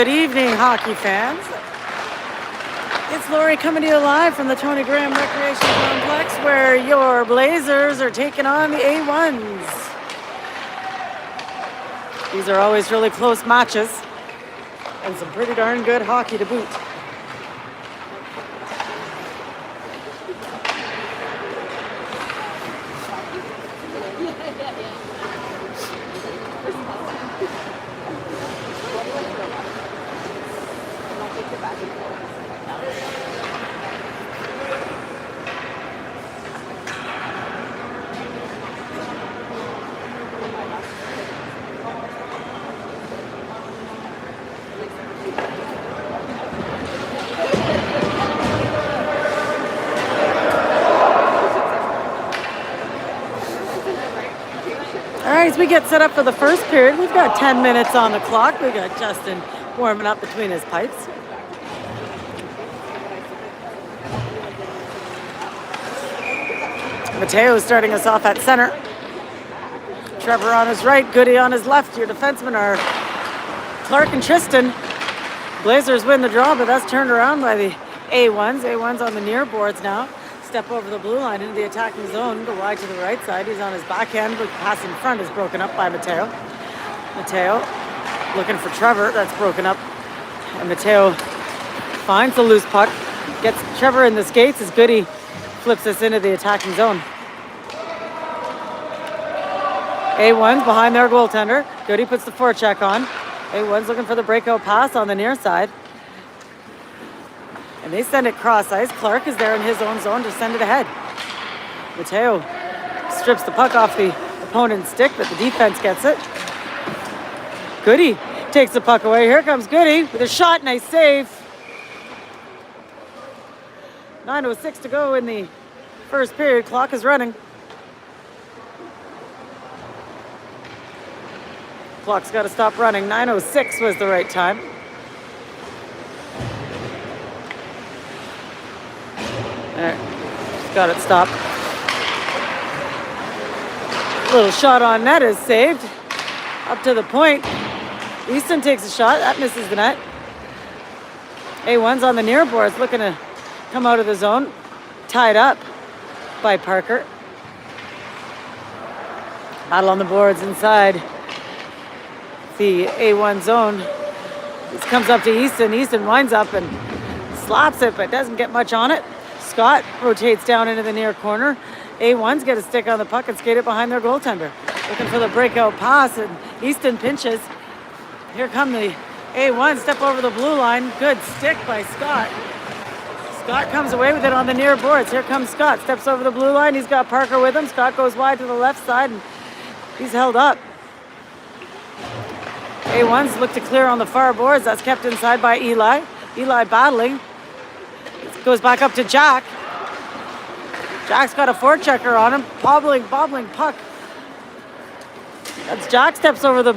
Good evening, hockey fans. It's Lori coming to you live from the Tony Graham Recreation Complex, where your Blazers are taking on the A1s. These are always really close matches and some pretty darn good hockey to boot. All right, as we get set up for the first period, we've got 10 minutes on the clock. We got Justin warming up between his pipes. Mateo starting us off at center. Trevor on his right, Goody on his left. Your defensemen are Clark and Tristan. Blazers win the draw, but that's turned around by the A1s. A1s on the near boards now. Step over the blue line into the attacking zone, go wide to the right side. He's on his backhand, but pass in front is broken up by Mateo. Mateo looking for Trevor, that's broken up. And Mateo finds the loose puck, gets Trevor in the skates as Goody flips us into the attacking zone. A1's behind their goaltender. Goody puts the forecheck on. A1's looking for the breakout pass on the near side. And they send it cross ice. Clark is there in his own zone to send it ahead. Mateo strips the puck off the opponent's stick, but the defense gets it. Goody takes the puck away. Here comes Goody with a shot. Nice save. 9:06 to go in the first period. Clock is running. Clock's got to stop running. 9:06 was the right time. There, just got it stopped. Little shot on net is saved. Up to the point. Easton takes a shot. That misses the net. A1's on the near boards looking to come out of the zone. Tied up by Parker. Battle on the boards inside the A1 zone. This comes up to Easton. Easton winds up and slaps it, but doesn't get much on it. Scott rotates down into the near corner. A1's get a stick on the puck and skate it behind their goaltender. Looking for the breakout pass, and Easton pinches. Here come the A1, step over the blue line. Good stick by Scott. Scott comes away with it on the near boards. Here comes Scott, steps over the blue line. He's got Parker with him. Scott goes wide to the left side, and he's held up. A1's look to clear on the far boards. That's kept inside by Eli. Eli battling. Goes back up to Jack. Jack's got a forechecker on him. Bobbling puck. That's Jack steps over the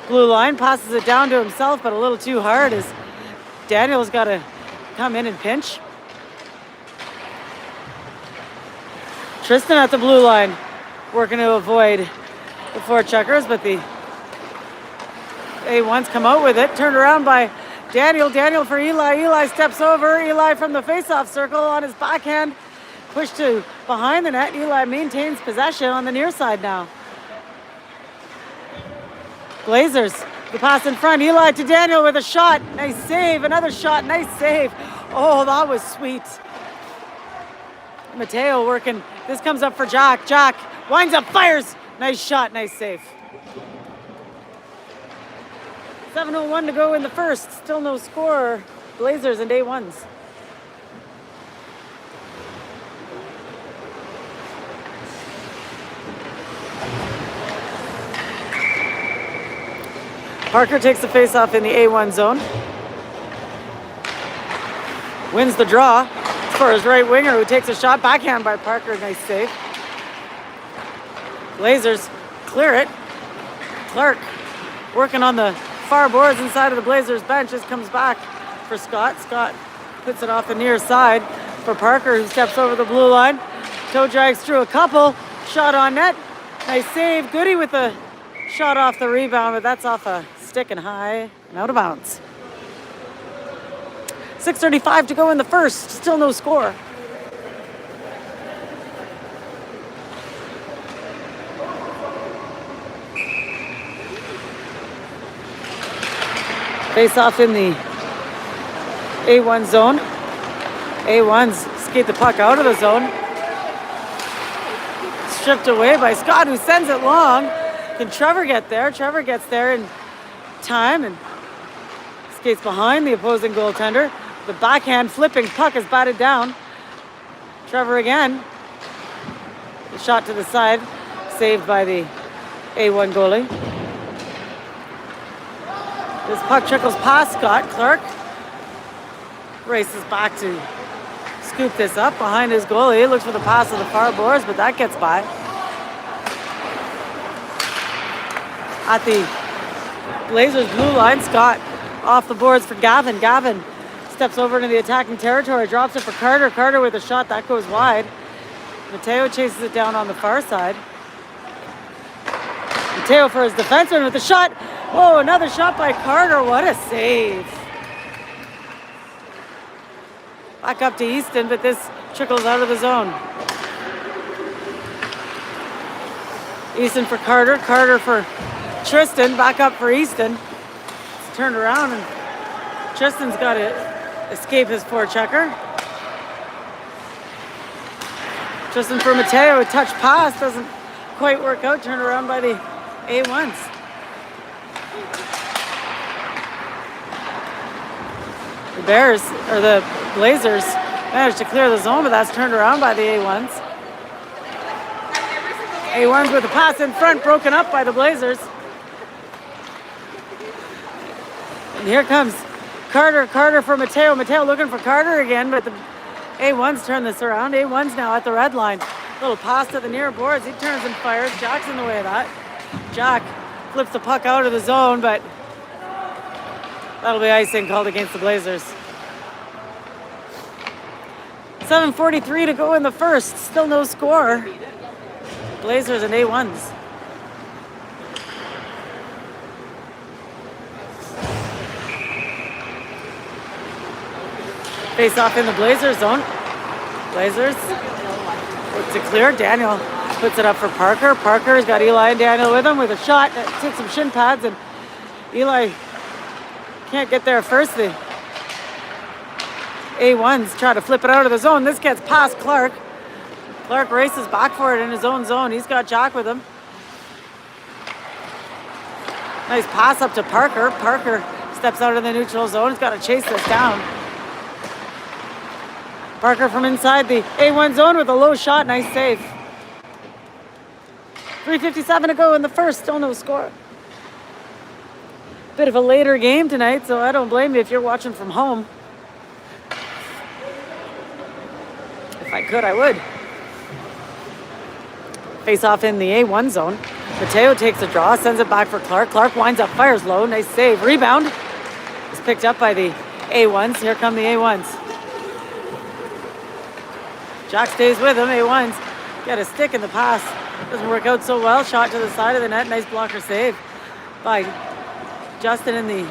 blue line, passes it down to himself, but a little too hard as Daniel's got to come in and pinch. Tristan at the blue line, working to avoid the forecheckers, but the A1's come out with it. Turned around by Daniel for Eli. Eli steps over. Eli from the face-off circle on his backhand. Push to behind the net. Eli maintains possession on the near side now. Blazers, the pass in front. Eli to Daniel with a shot. Nice save. Another shot. Nice save. Oh, that was sweet. Mateo working. This comes up for Jack. Jack winds up, fires. Nice shot. Nice save. 7:01 to go in the first. Still no score. Blazers and A1s. Parker takes the face-off in the A1 zone. Wins the draw for his right winger, who takes a shot. Backhand by Parker. Nice save. Blazers clear it. Clark working on the far boards inside of the Blazers bench. Just comes back for Scott. Scott puts it off the near side for Parker, who steps over the blue line. Toe drags through a couple. Shot on net. Nice save. Goody with a shot off the rebound, but that's off a stick and high and out of bounds. 6:35 to go in the first. Still no score. Face off in the A1 zone. A1s skate the puck out of the zone. Stripped away by Scott, who sends it long. Can Trevor get there? Trevor gets there in time and skates behind the opposing goaltender. The backhand flipping puck is batted down. Trevor again. The shot to the side, saved by the A1 goalie. This puck trickles past Scott. Clark races back to scoop this up behind his goalie. He looks for the pass of the far boards, but that gets by. At the Blazers blue line, Scott off the boards for Gavin. Gavin steps over into the attacking territory, drops it for Carter. Carter with a shot that goes wide. Mateo chases it down on the far side. Mateo for his defenseman with a shot. Whoa, another shot by Carter. What a save. Back up to Easton, but this trickles out of the zone. Easton for Carter. Carter for Tristan. Back up for Easton. It's turned around and Tristan's got to escape his forechecker. Tristan for Mateo. A touch pass doesn't quite work out. Turned around by the A1s. The Bears, or the Blazers, managed to clear the zone, but that's turned around by the A1s. A1s with a pass in front, broken up by the Blazers. And here comes Carter. Carter for Mateo. Mateo looking for Carter again, but the A1s turn this around. A1s now at the red line. Little pass to the near boards. He turns and fires. Jack's in the way of that. Jack flips the puck out of the zone, but that'll be icing called against the Blazers. 7:43 to go in the first. Still no score. Blazers and A1s. Face off in the Blazers zone. Blazers look to clear. Daniel puts it up for Parker. Parker's got Eli and Daniel with him with a shot that hits some shin pads, and Eli can't get there first. The A1s try to flip it out of the zone. This gets past Clark. Clark races back for it in his own zone. He's got Jack with him. Nice pass up to Parker. Parker steps out of the neutral zone. He's got to chase this down. Parker from inside the A1 zone with a low shot. Nice save. 3:57 to go in the first. Still no score. Bit of a later game tonight, so I don't blame you if you're watching from home. If I could, I would. Face off in the A1 zone. Mateo takes a draw, sends it back for Clark. Clark winds up, fires low. Nice save. Rebound is picked up by the A1s. Here come the A1s. Jack stays with him. A1s get a stick in the pass. Doesn't work out so well. Shot to the side of the net. Nice blocker save by Justin, and the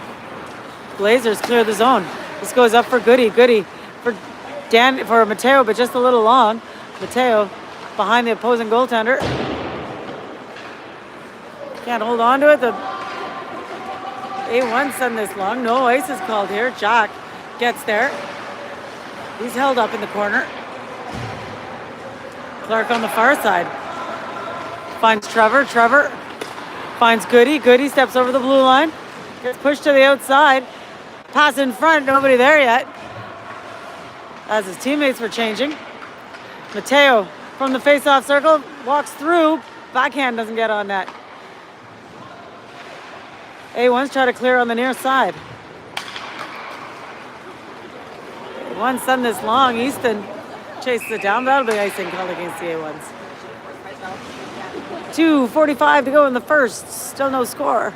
Blazers clear the zone. This goes up for Goody. Goody for Mateo, but just a little long. Mateo behind the opposing goaltender. Can't hold on to it. The A1 send this long. No ice is called here. Jack gets there. He's held up in the corner. Clark on the far side. Finds Trevor. Trevor finds Goody. Goody steps over the blue line. Gets pushed to the outside. Pass in front. Nobody there yet, as his teammates were changing. Mateo from the face-off circle walks through. Backhand doesn't get on net. A1s try to clear on the near side. A1 send this long. Easton chases it down. That'll be icing called against the A1s. 2:45 to go in the first. Still no score.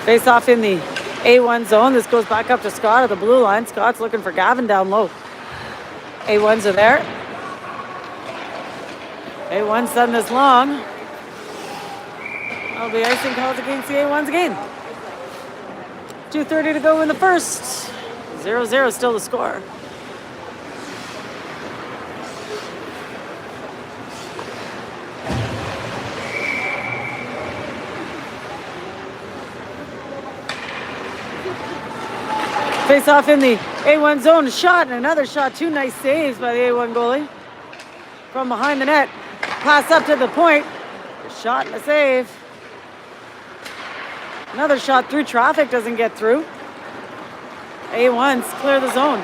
Face off in the A1 zone. This goes back up to Scott at the blue line. Scott's looking for Gavin down low. A1s are there. A1 send this long. That'll be icing calls against the A1's again. 2:30 to go in the first. 0-0 still the score. Face off in the A1 zone. Shot and another shot. Two nice saves by the A1 goalie. From behind the net. Pass up to the point. A shot and a save. Another shot through traffic. Doesn't get through. A1's clear the zone.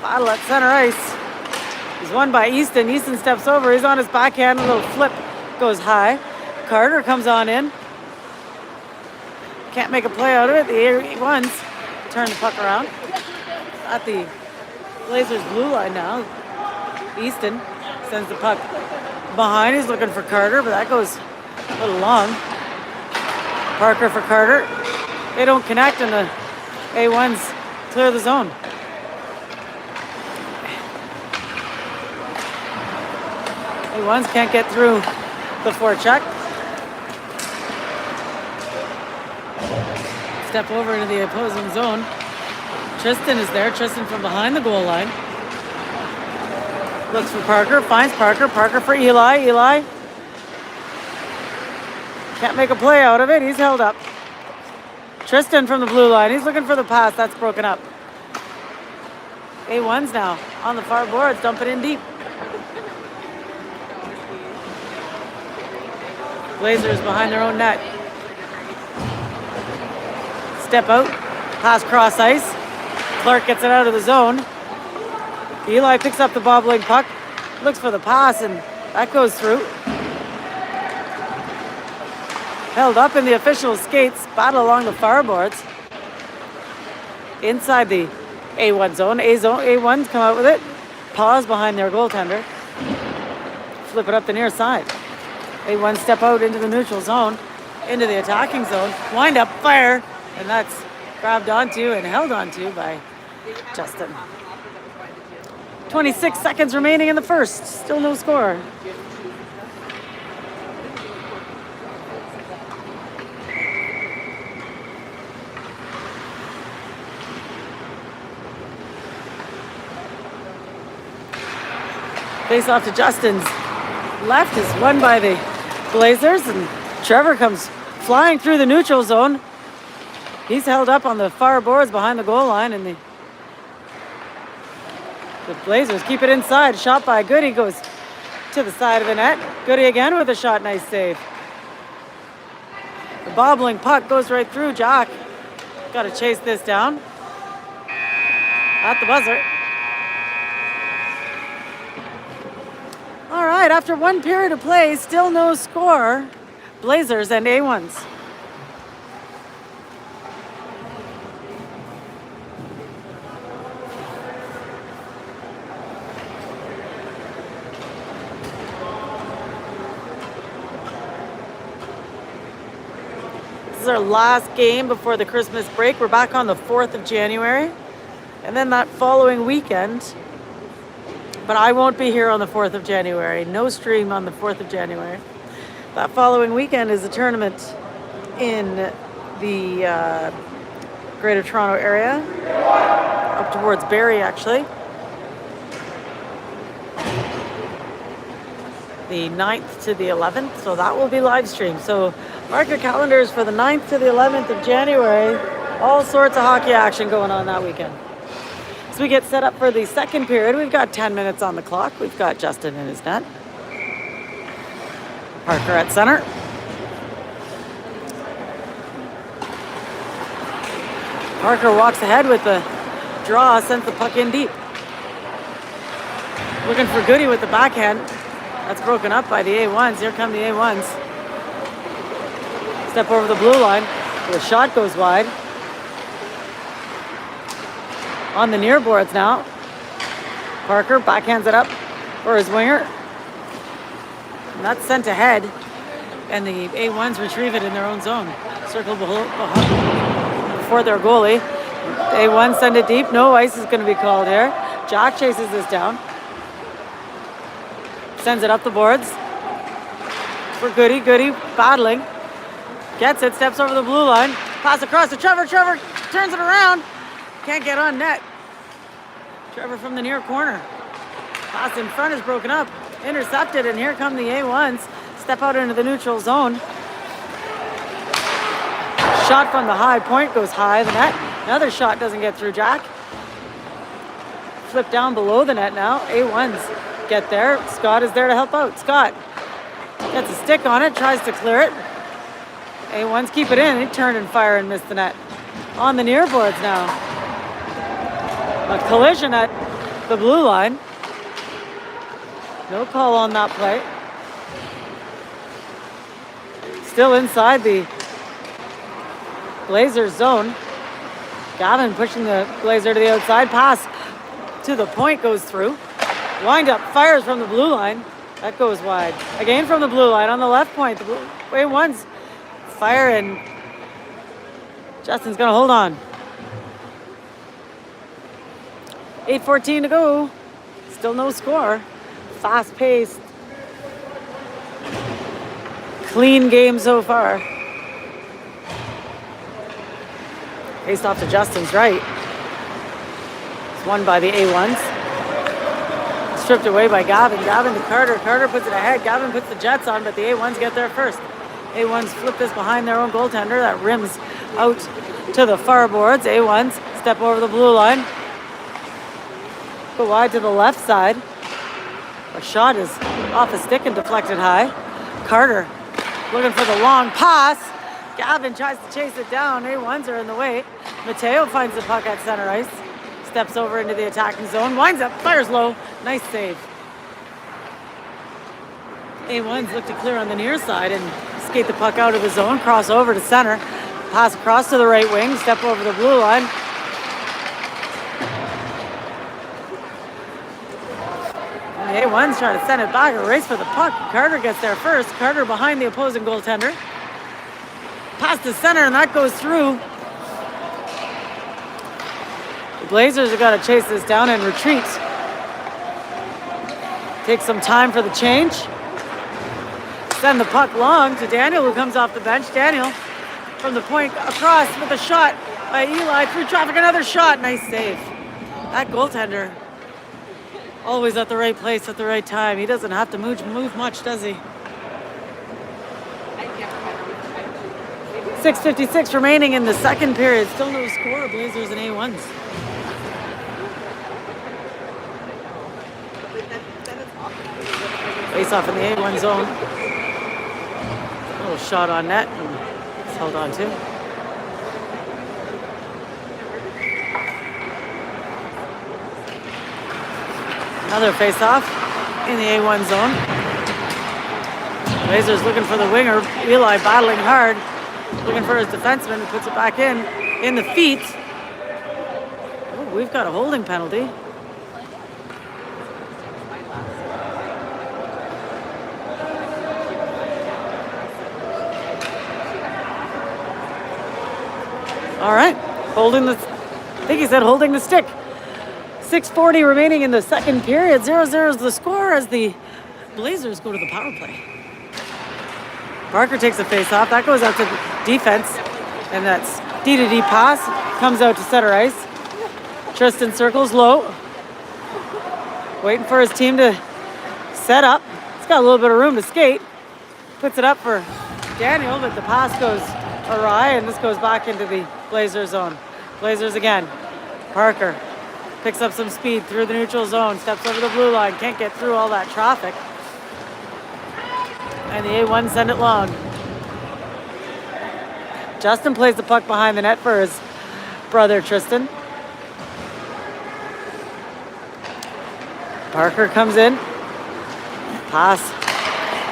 Battle at center ice. He's won by Easton. Easton steps over. He's on his backhand. A little flip goes high. Carter comes on in. Can't make a play out of it. The A1s turn the puck around. At the Blazers blue line now. Easton sends the puck behind. He's looking for Carter, but that goes a little long. Parker for Carter. They don't connect, and the A1s clear the zone. A1s can't get through the forecheck. Step over into the opposing zone. Tristan is there. Tristan from behind the goal line. Looks for Parker. Finds Parker. Parker for Eli. Eli can't make a play out of it. He's held up. Tristan from the blue line. He's looking for the pass. That's broken up. A1's now on the far boards. Dump it in deep. Blazers behind their own net. Step out. Pass cross ice. Clark gets it out of the zone. Eli picks up the bobbling puck. Looks for the pass, and that goes through. Held up in the official skates. Battle along the far boards. Inside the A1 zone. A1's come out with it. Pause behind their goaltender. Flip it up the near side. A1 step out into the neutral zone. Into the attacking zone. Wind up, fire. And that's grabbed onto and held onto by Justin. 26 seconds remaining in the first. Still no score. Face off to Justin's left is won by the Blazers, and Trevor comes flying through the neutral zone. He's held up on the far boards behind the goal line, and the Blazers keep it inside. Shot by Goody goes to the side of the net. Goody again with a shot. Nice save. The bobbling puck goes right through Jack. Got to chase this down. At the buzzer. All right, after one period of play, still no score. Blazers and A1s. This is our last game before the Christmas break. We're back on the 4th of January. And then that following weekend, but I won't be here on the 4th of January. No stream on the 4th of January. That following weekend is a tournament in the Greater Toronto area, up towards Barrie actually. The 9th to the 11th, so that will be live streamed. So mark your calendars for the 9th to the 11th of January. All sorts of hockey action going on that weekend. So we get set up for the second period. We've got 10 minutes on the clock. We've got Justin in his net. Parker at center. Parker walks ahead with the draw, sends the puck in deep. Looking for Goody with the backhand. That's broken up by the A1s. Here come the A1s. Step over the blue line. The shot goes wide. On the near boards now. Parker backhands it up for his winger. And that's sent ahead. And the A1s retrieve it in their own zone. Circle before their goalie. The A1s send it deep. No ice is going to be called here. Jack chases this down. Sends it up the boards for Goody. Goody battling. Gets it, steps over the blue line. Pass across to Trevor. Trevor turns it around. Can't get on net. Trevor from the near corner. Pass in front is broken up. Intercepted, and here come the A1s. Step out into the neutral zone. Shot from the high point goes high the net. Another shot doesn't get through Jack. Flip down below the net now. A1s get there. Scott is there to help out. Scott gets a stick on it, tries to clear it. A1s keep it in. He turned and fire and missed the net. On the near boards now. A collision at the blue line. No call on that play. Still inside the Blazers zone. Gavin pushing the Blazer to the outside. Pass to the point goes through. Wind up, fires from the blue line. That goes wide. Again from the blue line on the left point. The A1s fire, and Justin's gonna hold on. 8:14 to go. Still no score. Fast paced. Clean game so far. Faced off to Justin's right. It's won by the A1s. Stripped away by Gavin. Gavin to Carter. Carter puts it ahead. Gavin puts the Jets on, but the A1s get there first. A1s flip this behind their own goaltender. That rims out to the far boards. A1s step over the blue line. Go wide to the left side. A shot is off a stick and deflected high. Carter looking for the long pass. Gavin tries to chase it down. A1s are in the way. Mateo finds the puck at center ice. Steps over into the attacking zone. Winds up, fires low. Nice save. A1s look to clear on the near side and skate the puck out of the zone. Cross over to center. Pass across to the right wing. Step over the blue line. And the A1s trying to send it back. A race for the puck. Carter gets there first. Carter behind the opposing goaltender. Pass to center, and that goes through. The Blazers have got to chase this down and retreat. Take some time for the change. Send the puck long to Daniel, who comes off the bench. Daniel from the point across with a shot by Eli through traffic. Another shot. Nice save. That goaltender always at the right place at the right time. He doesn't have to move much, does he? 6:56 remaining in the second period. Still no score. Blazers and A1s. Face off in the A1 zone. A little shot on net, and it's held on to. Another face off in the A1 zone. Blazers looking for the winger. Eli battling hard. Looking for his defenseman, who puts it back in the feet. Oh, we've got a holding penalty. All right, I think he said holding the stick. 6:40 remaining in the second period. 0-0 is the score as the Blazers go to the power play. Parker takes a face-off. That goes out to defense, and that's D-to-D pass. Comes out to center ice. Tristan circles low. Waiting for his team to set up. He's got a little bit of room to skate. Puts it up for Daniel, but the pass goes awry, and this goes back into the Blazer zone. Blazers again. Parker picks up some speed through the neutral zone. Steps over the blue line. Can't get through all that traffic. And the A1 send it long. Justin plays the puck behind the net for his brother Tristan. Parker comes in. Pass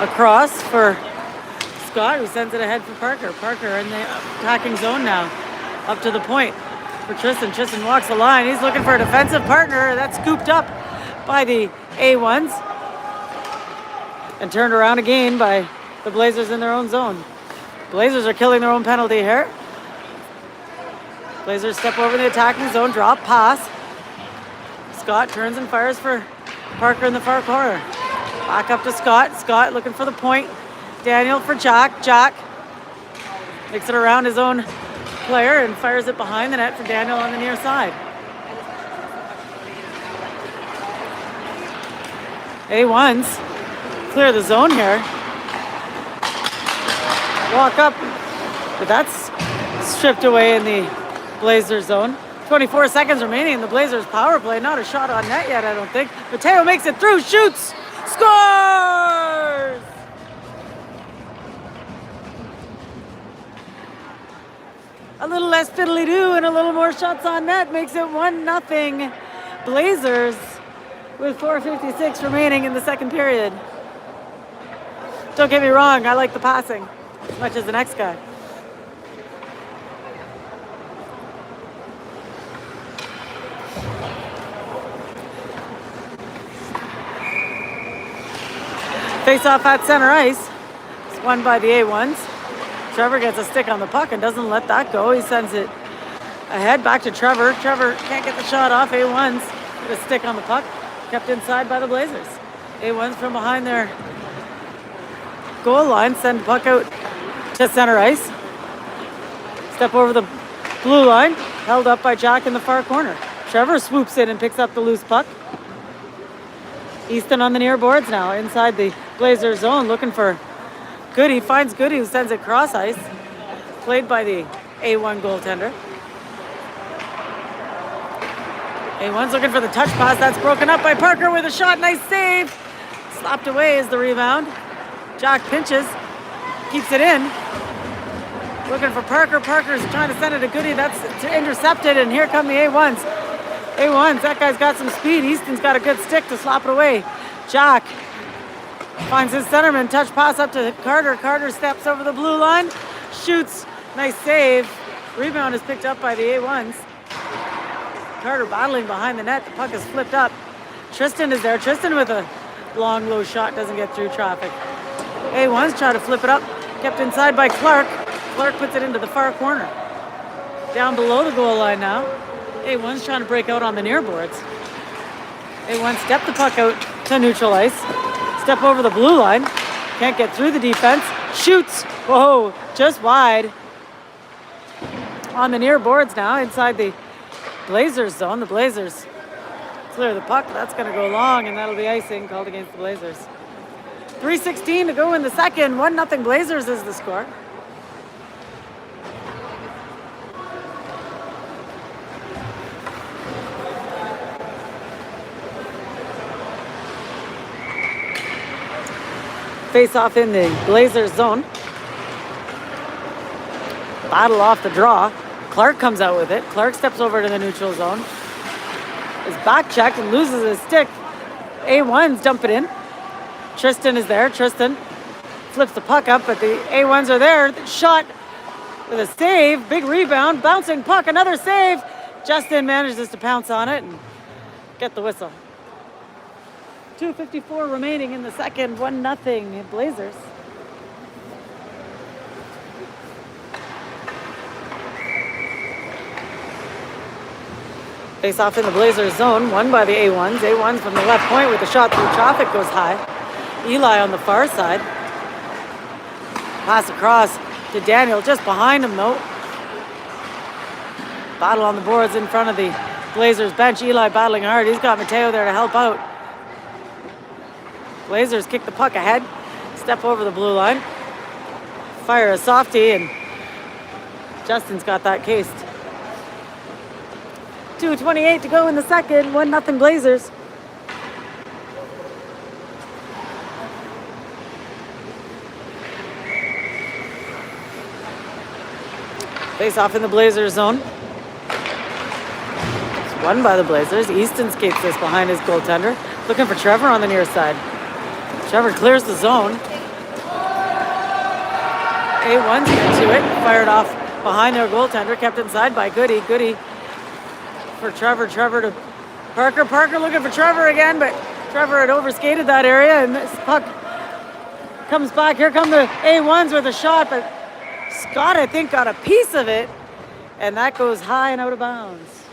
across for Scott, who sends it ahead for Parker. Parker in the attacking zone now. Up to the point for Tristan. Tristan walks the line. He's looking for a defensive partner. That's scooped up by the A1s. And turned around again by the Blazers in their own zone. Blazers are killing their own penalty here. Blazers step over the attacking zone, drop, pass. Scott turns and fires for Parker in the far corner. Back up to Scott. Scott looking for the point. Daniel for Jack. Jack makes it around his own player and fires it behind the net for Daniel on the near side. A1s clear the zone here. Walk up, but that's stripped away in the Blazers zone. 24 seconds remaining in the Blazers power play. Not a shot on net yet, I don't think. Mateo makes it through, shoots, scores! A little less fiddly-doo and a little more shots on net makes it 1-0 Blazers with 4:56 remaining in the second period. Don't get me wrong, I like the passing as much as the next guy. Face off at center ice. It's won by the A1s. Trevor gets a stick on the puck and doesn't let that go. He sends it ahead back to Trevor. Trevor can't get the shot off. A1s with a stick on the puck. Kept inside by the Blazers. A1s from behind their goal line send the puck out to center ice. Step over the blue line. Held up by Jack in the far corner. Trevor swoops in and picks up the loose puck. Easton on the near boards now, inside the Blazers zone, looking for Goody. Finds Goody, who sends it cross ice. Played by the A1 goaltender. A1's looking for the touch pass. That's broken up by Parker with a shot. Nice save. Slapped away is the rebound. Jack pinches, keeps it in. Looking for Parker. Parker's trying to send it to Goody. That's intercepted, and here come the A1s. A1s, that guy's got some speed. Easton's got a good stick to slap it away. Jack finds his centerman. Touch pass up to Carter. Carter steps over the blue line. Shoots. Nice save. Rebound is picked up by the A1s. Carter battling behind the net. The puck is flipped up. Tristan is there. Tristan with a long, low shot. Doesn't get through traffic. A1s try to flip it up. Kept inside by Clark. Clark puts it into the far corner. Down below the goal line now. A1's trying to break out on the near boards. A1 step the puck out to neutral ice. Step over the blue line. Can't get through the defense. Shoots. Whoa, just wide. On the near boards now, inside the Blazers zone. The Blazers clear the puck. That's going to go long, and that'll be icing called against the Blazers. 3:16 to go in the second. 1-0 Blazers is the score. Face off in the Blazers zone. Battle off the draw. Clark comes out with it. Clark steps over to the neutral zone. Is back checked and loses his stick. A1s dump it in. Tristan is there. Tristan flips the puck up, but the A1s are there. Shot with a save. Big rebound. Bouncing puck. Another save. Justin manages to pounce on it and get the whistle. 2:54 remaining in the second. 1-0 Blazers. Face off in the Blazers zone, won by the A1s. A1s from the left point with the shot through traffic goes high. Eli on the far side. Pass across to Daniel, just behind him though. Battle on the boards in front of the Blazers bench. Eli battling hard. He's got Mateo there to help out. Blazers kick the puck ahead. Step over the blue line. Fire a softie, and Justin's got that cased. 2:28 to go in the second. 1-0 Blazers. Face off in the Blazers zone. It's won by the Blazers. Easton skates this behind his goaltender. Looking for Trevor on the near side. Trevor clears the zone. A1's into it. Fired off behind their goaltender. Kept inside by Goody. Goody for Trevor. Trevor to Parker. Parker looking for Trevor again, but Trevor had overskated that area, and this puck comes back. Here come the A1s with a shot, but Scott, I think, got a piece of it, and that goes high and out of bounds.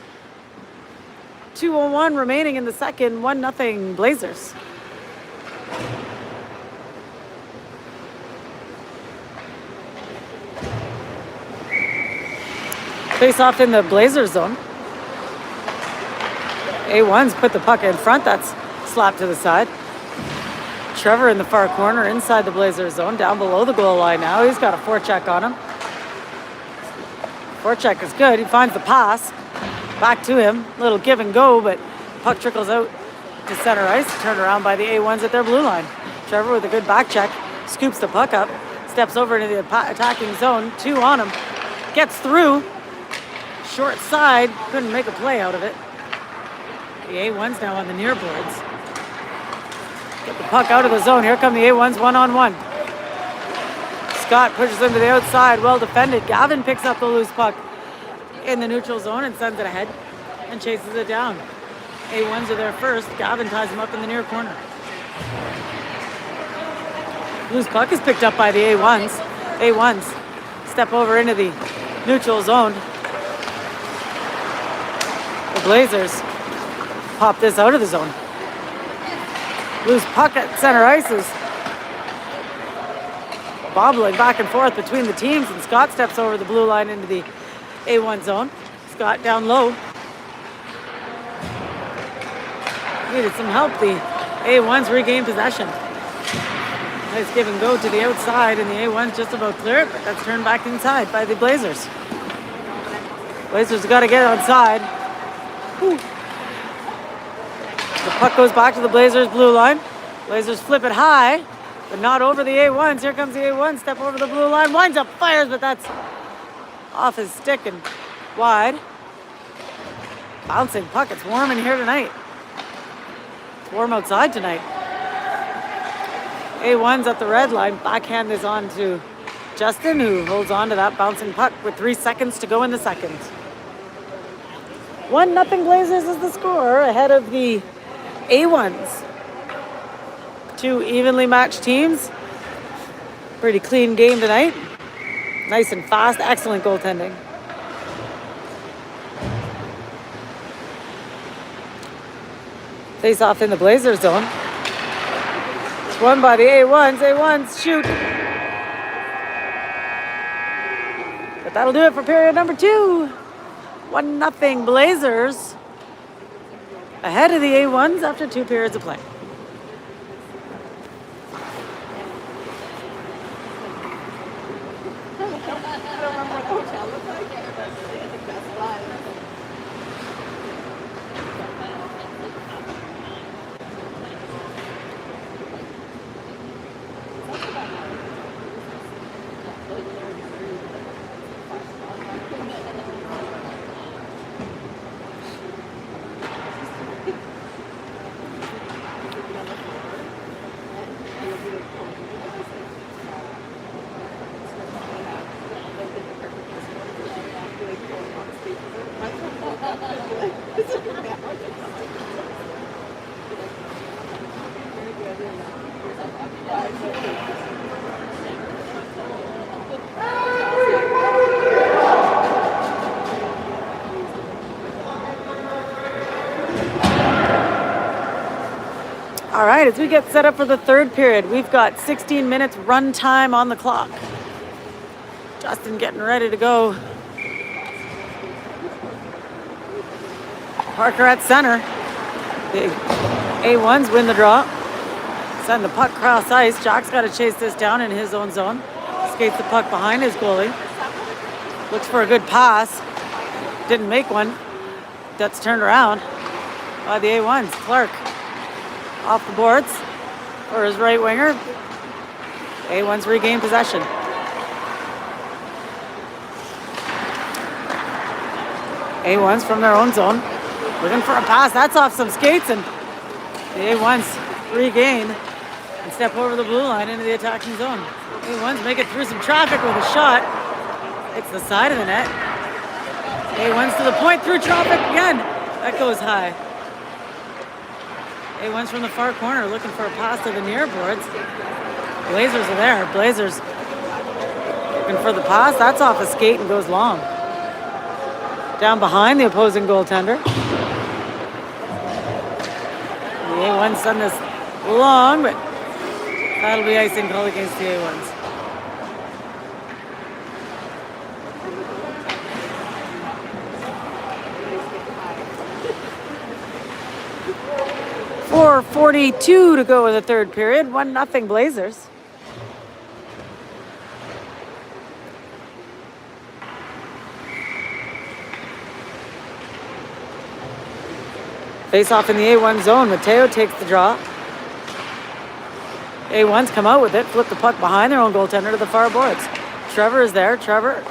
2:01 remaining in the second. 1-0 Blazers. Face off in the Blazers zone. A1's put the puck in front. That's slapped to the side. Trevor in the far corner inside the Blazers zone, down below the goal line now. He's got a forecheck on him. Forecheck is good. He finds the pass. Back to him. Little give and go, but puck trickles out to center ice. Turned around by the A1s at their blue line. Trevor with a good back check. Scoops the puck up. Steps over into the attacking zone. 2 on him. Gets through. Short side. Couldn't make a play out of it. The A1's now on the near boards. Get the puck out of the zone. Here come the A1's one-on-one. Scott pushes him to the outside. Well defended. Gavin picks up the loose puck in the neutral zone and sends it ahead and chases it down. A1's are there first. Gavin ties him up in the near corner. Loose puck is picked up by the A1's. A1's step over into the neutral zone. The Blazers pop this out of the zone. Loose puck at center ice is bobbling back and forth between the teams, and Scott steps over the blue line into the A1 zone. Scott down low. Needed some help. The A1's regained possession. Nice give and go to the outside, and the A1's just about clear it, but that's turned back inside by the Blazers. Blazers got to get it onside. Whew. The puck goes back to the Blazers' blue line. Blazers flip it high, but not over the A1s. Here comes the A1, step over the blue line, winds up, fires, but that's off his stick and wide. Bouncing puck. It's warm in here tonight. It's warm outside tonight. A1's at the red line. Backhand is on to Justin, who holds on to that bouncing puck with 3 seconds to go in the second. 1-0 Blazers is the score, ahead of the A1s. 2 evenly matched teams. Pretty clean game tonight. Nice and fast, excellent goaltending. Face off in the Blazers zone. It's won by the A1s. A1s shoot. But that'll do it for period number 2. 1-0 Blazers ahead of the A1s after 2 periods of play. All right, as we get set up for the 3rd period, we've got 16 minutes run time on the clock. Justin getting ready to go. Parker at center. The A1s win the draw. Send the puck cross ice. Jack's got to chase this down in his own zone. Skates the puck behind his goalie. Looks for a good pass. Didn't make one. That's turned around by the A1s. Clark off the boards for his right winger. A1's regained possession. A1's from their own zone. Looking for a pass. That's off some skates, and the A1's regain and step over the blue line into the attacking zone. A1's make it through some traffic with a shot. It's the side of the net. A1's to the point through traffic again. That goes high. A1's from the far corner looking for a pass to the near boards. Blazers are there. Blazers looking for the pass. That's off a skate and goes long. Down behind the opposing goaltender. The A1's done this long, but that'll be icing call against the A1's. 1:42 to go in the third period. 1-0 Blazers. Face off in the A1 zone. Mateo takes the draw. A1's come out with it, flip the puck behind their own goaltender to the far boards. Trevor is there. Trevor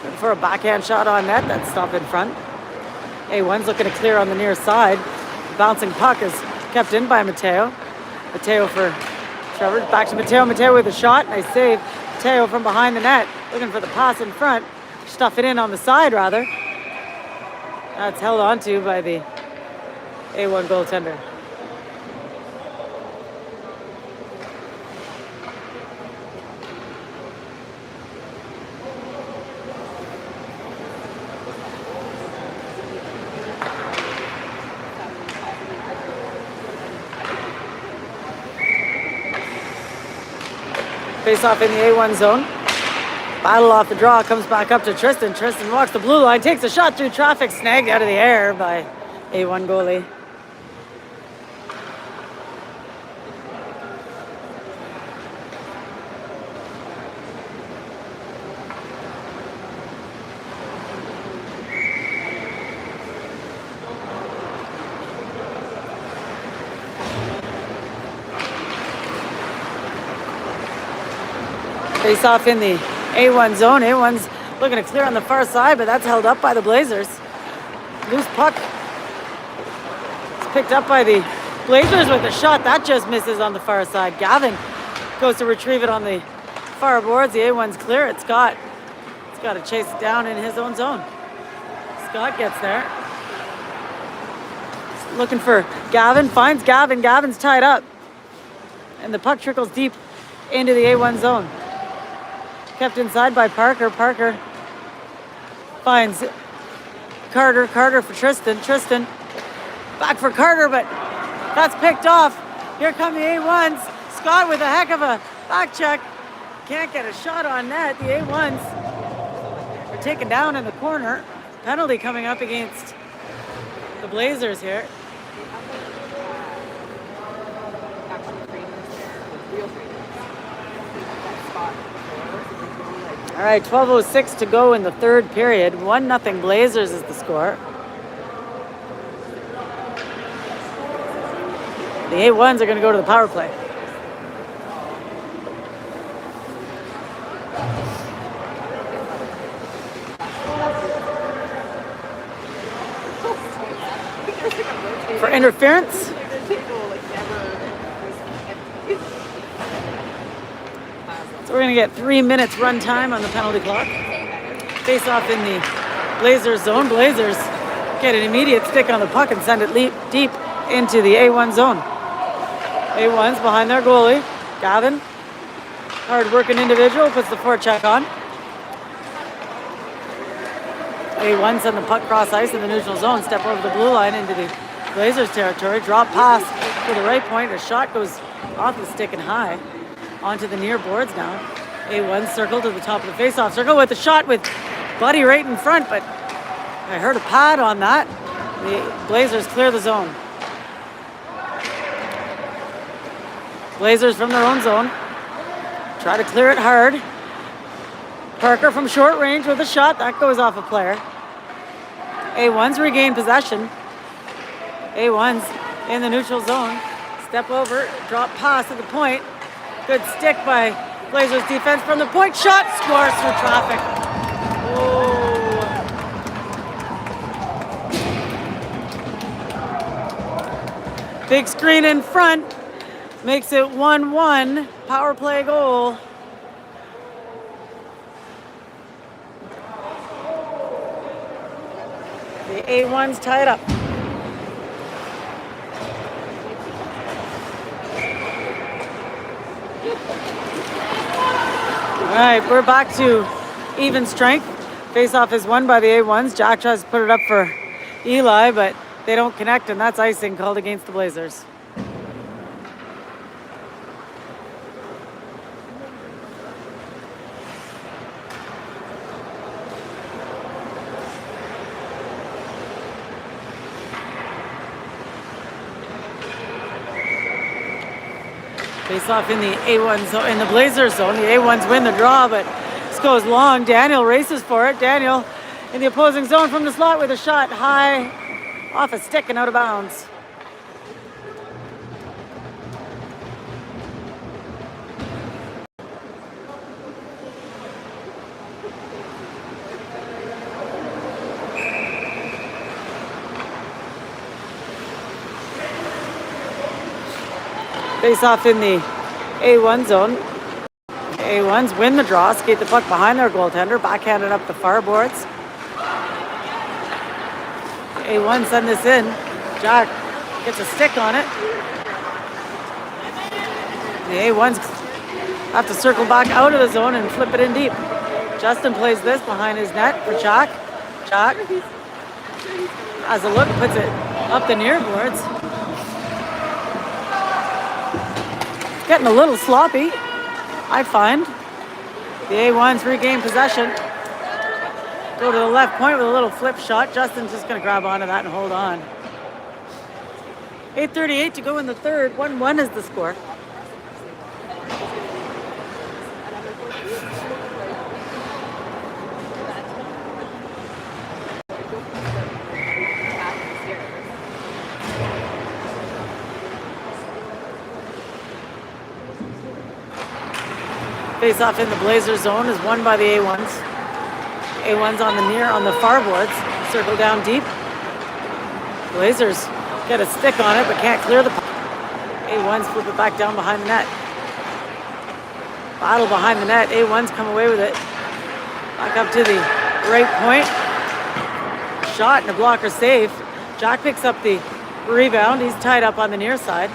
looking for a backhand shot on net. That's stopped in front. A1's looking to clear on the near side. Bouncing puck is kept in by Mateo. Mateo for Trevor. Back to Mateo. Mateo with a shot. Nice save. Mateo from behind the net. Looking for the pass in front. Stuff it in on the side, rather. That's held onto by the A1 goaltender. Face off in the A1 zone. Battle off the draw, comes back up to Tristan. Tristan walks the blue line, takes a shot through traffic, snagged out of the air by A1 goalie. Face off in the A1 zone. A1's looking to clear on the far side, but that's held up by the Blazers. Loose puck. It's picked up by the Blazers with a shot. That just misses on the far side. Gavin goes to retrieve it on the far boards. The A1's clear. It's got to chase it down in his own zone. Scott gets there. Looking for Gavin. Finds Gavin. Gavin's tied up. And the puck trickles deep into the A1 zone. Kept inside by Parker. Parker finds Carter. Carter for Tristan. Tristan back for Carter, but that's picked off. Here come the A1s. Scott with a heck of a back check. Can't get a shot on net. The A1s are taken down in the corner. Penalty coming up against the Blazers here. All right, 12:06 to go in the third period. 1-0 Blazers is the score. The A1s are going to go to the power play. For interference. So we're going to get 3 minutes run time on the penalty clock. Face off in the Blazers zone. Blazers get an immediate stick on the puck and send it deep into the A1 zone. A1's behind their goalie. Gavin, hard-working individual, puts the forecheck on. A1 send the puck cross ice in the neutral zone. Step over the blue line into the Blazers territory. Drop pass to the right point. A shot goes off the stick and high onto the near boards now. A1 circle to the top of the face-off circle with a shot with Buddy right in front, but I heard a pad on that. The Blazers clear the zone. Blazers from their own zone. Try to clear it hard. Parker from short range with a shot. That goes off a player. A1's regain possession. A1's in the neutral zone. Step over, drop pass at the point. Good stick by Blazers defense from the point. Shot scores through traffic. Oh. Big screen in front. Makes it 1-1. Power play goal. The A1's tied up. All right, we're back to even strength. Face-off is won by the A1s. Jack tries to put it up for Eli, but they don't connect, and that's icing called against the Blazers. Face off in the A1 zone, in the Blazers zone. The A1s win the draw, but this goes long. Daniel races for it. Daniel in the opposing zone from the slot with a shot high off a stick and out of bounds. Face off in the A1 zone. A1s win the draw, skate the puck behind their goaltender, backhanded up the far boards. A1 send this in. Jack gets a stick on it. The A1s have to circle back out of the zone and flip it in deep. Justin plays this behind his net for Jack. Jack has a look, puts it up the near boards. Getting a little sloppy, I find. The A1s regain possession. Go to the left point with a little flip shot. Justin's just going to grab onto that and hold on. 8:38 to go in the third. 1-1 is the score. Face off in the Blazers zone is won by the A1s. A1s on the far boards. Circle down deep. Blazers get a stick on it but can't clear the puck. A1s flip it back down behind the net. Battle behind the net. A1s come away with it. Back up to the right point. Shot and a blocker save. Jack picks up the rebound. He's tied up on the near side.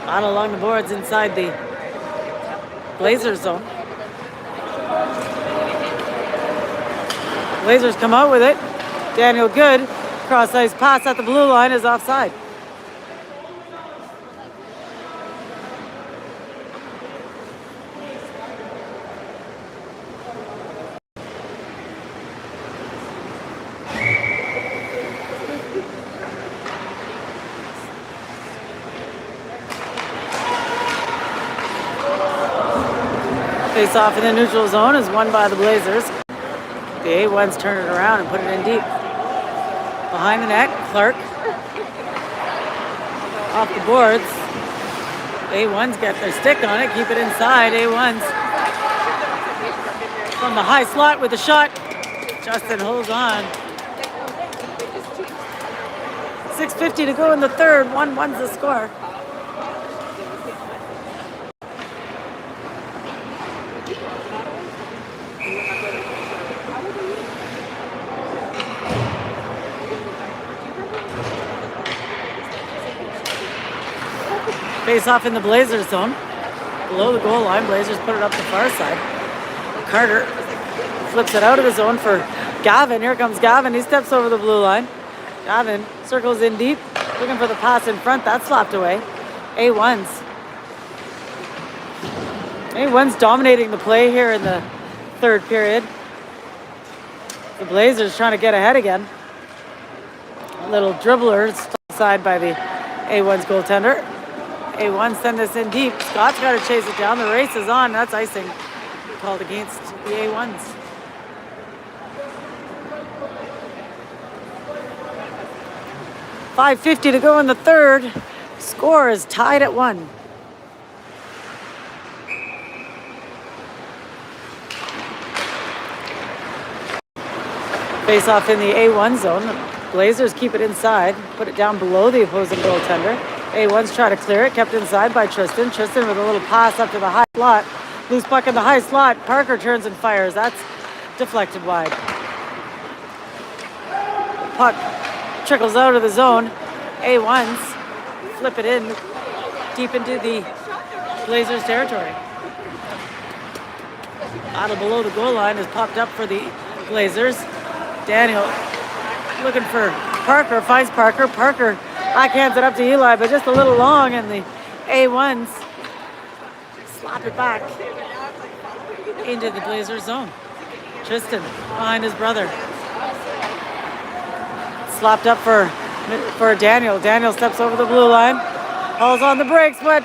Battle along the boards inside the Blazers zone. Blazers come out with it. Daniel Good, cross ice pass at the blue line is offside. Face off in the neutral zone is won by the Blazers. The A1s turn it around and put it in deep. Behind the net, Clark. Off the boards. A1s get their stick on it, keep it inside. A1s from the high slot with the shot. Justin holds on. 6:50 to go in the third. 1-1's the score. Face off in the Blazers zone. Below the goal line, Blazers put it up the far side. Carter flips it out of the zone for Gavin. Here comes Gavin. He steps over the blue line. Gavin circles in deep, looking for the pass in front. That's slapped away. A1s. A1s dominating the play here in the third period. The Blazers trying to get ahead again. A little dribbler side by the A1s goaltender. A1 send this in deep. Scott's got to chase it down. The race is on. That's icing called against the A1s. $5:50 to go in the third. Score is tied at 1. Face off in the A1 zone. Blazers keep it inside. Put it down below the opposing goaltender. A1s try to clear it, kept inside by Tristan. Tristan with a little pass up to the high slot. Loose puck in the high slot. Parker turns and fires. That's deflected wide. Puck trickles out of the zone. A1s flip it in deep into the Blazers territory. Battle below the goal line is popped up for the Blazers. Daniel looking for Parker, finds Parker. Parker backhands it up to Eli, but just a little long, and the A1s slap it back into the Blazers zone. Tristan behind his brother. Slapped up for for Daniel. Daniel steps over the blue line, hauls on the brakes, but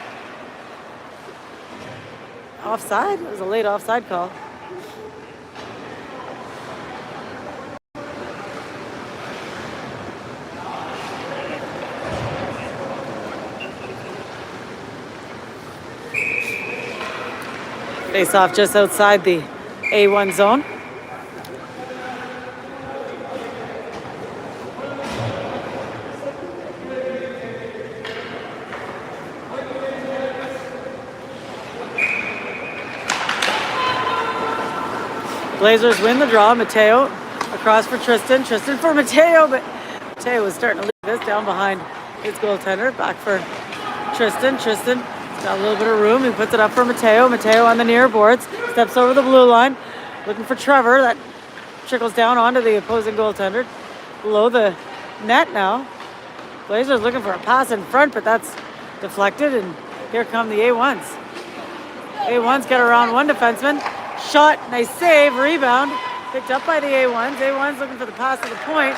offside? It was a late offside call. Face off just outside the A1 zone. Blazers win the draw. Mateo across for Tristan. Tristan for Mateo, but Mateo was starting to leave this down behind his goaltender. Back for Tristan. Tristan got a little bit of room. He puts it up for Mateo. Mateo on the near boards. Steps over the blue line. Looking for Trevor. That trickles down onto the opposing goaltender. Below the net now. Blazers looking for a pass in front, but that's deflected, and here come the A1s. A1s get around one defenseman. Shot, nice save, rebound. Picked up by the A1s. A1s looking for the pass to the point.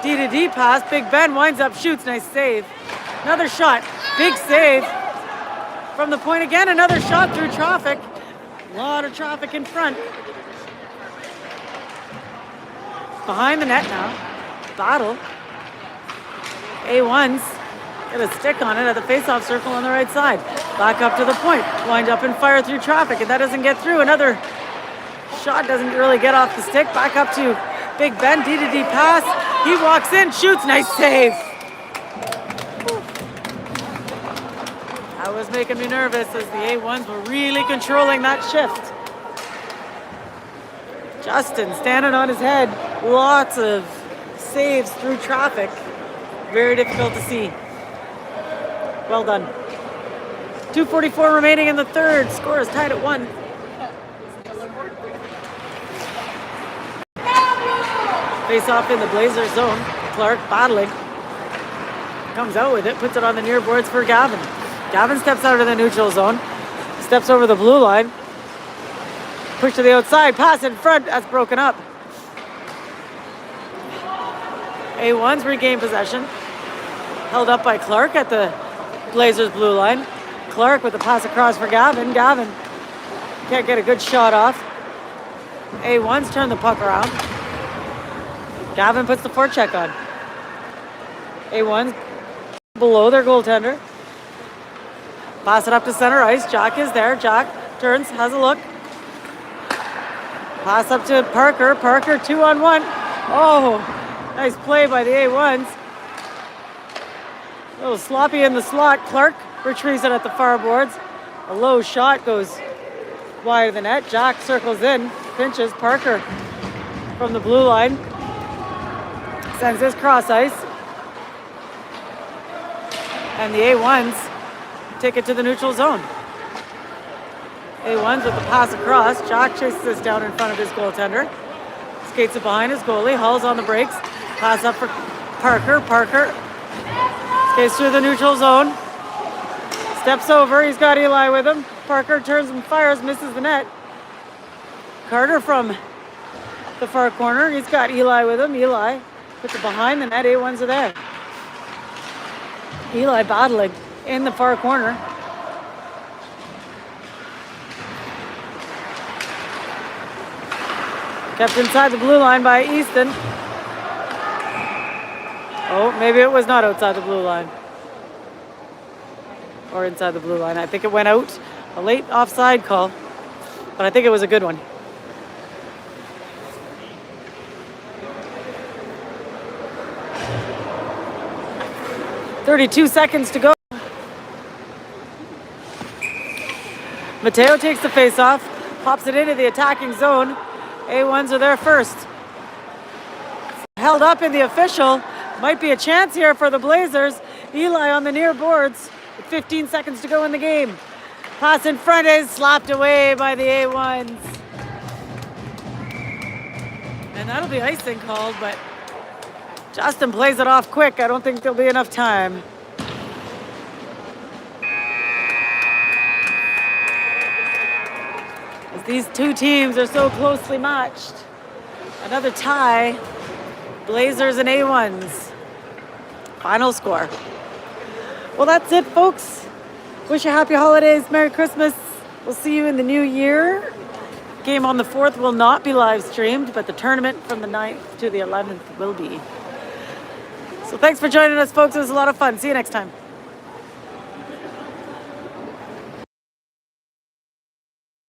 D to D pass. Big Ben winds up, shoots, nice save. Another shot, big save. From the point again, another shot through traffic. A lot of traffic in front. Behind the net now. Battle. A1s get a stick on it at the face-off circle on the right side. Back up to the point. Wind up and fire through traffic, and that doesn't get through. Another shot doesn't really get off the stick. Back up to Big Ben. D to D pass. He walks in, shoots. Nice save. That was making me nervous as the A1s were really controlling that shift. Justin standing on his head. Lots of saves through traffic. Very difficult to see. Well done. 2:44 remaining in the third. Score is tied at 1. Face off in the Blazers zone. Clark battling. Comes out with it. Puts it on the near boards for Gavin. Gavin steps out of the neutral zone. Steps over the blue line. Push to the outside. Pass in front. That's broken up. A1's regain possession. Held up by Clark at the Blazers blue line. Clark with the pass across for Gavin. Gavin can't get a good shot off. A1's turn the puck around. Gavin puts the forecheck on. A1's below their goaltender. Pass it up to center ice. Jack is there. Jack turns, has a look. Pass up to Parker. Parker 2-on-1. Oh, nice play by the A1s. A little sloppy in the slot. Clark retrieves it at the far boards. A low shot goes wide of the net. Jack circles in, pinches Parker from the blue line. Sends his cross ice. And the A1s take it to the neutral zone. A1s with the pass across. Jack chases this down in front of his goaltender. Skates it behind his goalie. Hauls on the brakes. Pass up for Parker. Parker skates through the neutral zone. Steps over. He's got Eli with him. Parker turns and fires. Misses the net. Carter from the far corner. He's got Eli with him. Eli puts it behind the net. A1s are there. Eli battling in the far corner. Kept inside the blue line by Easton. Oh, maybe it was not outside the blue line. Or inside the blue line. I think it went out. A late offside call. But I think it was a good one. "32 seconds to go." Mateo takes the face-off. Pops it into the attacking zone. A1s are there first. Held up in the official. Might be a chance here for the Blazers. Eli on the near boards with 15 seconds to go in the game. Pass in front is slapped away by the A1s. And that'll be icing called, but Justin plays it off quick. I don't think there'll be enough time. As these two teams are so closely matched. Another tie. Blazers and A1s. final score. Well, that's it, folks. Wish you happy holidays, Merry Christmas. We'll see you in the new year. Game on the 4th will not be live streamed, but the tournament from the 9th to the 11th will be. So thanks for joining us, folks. It was a lot of fun. See you next time.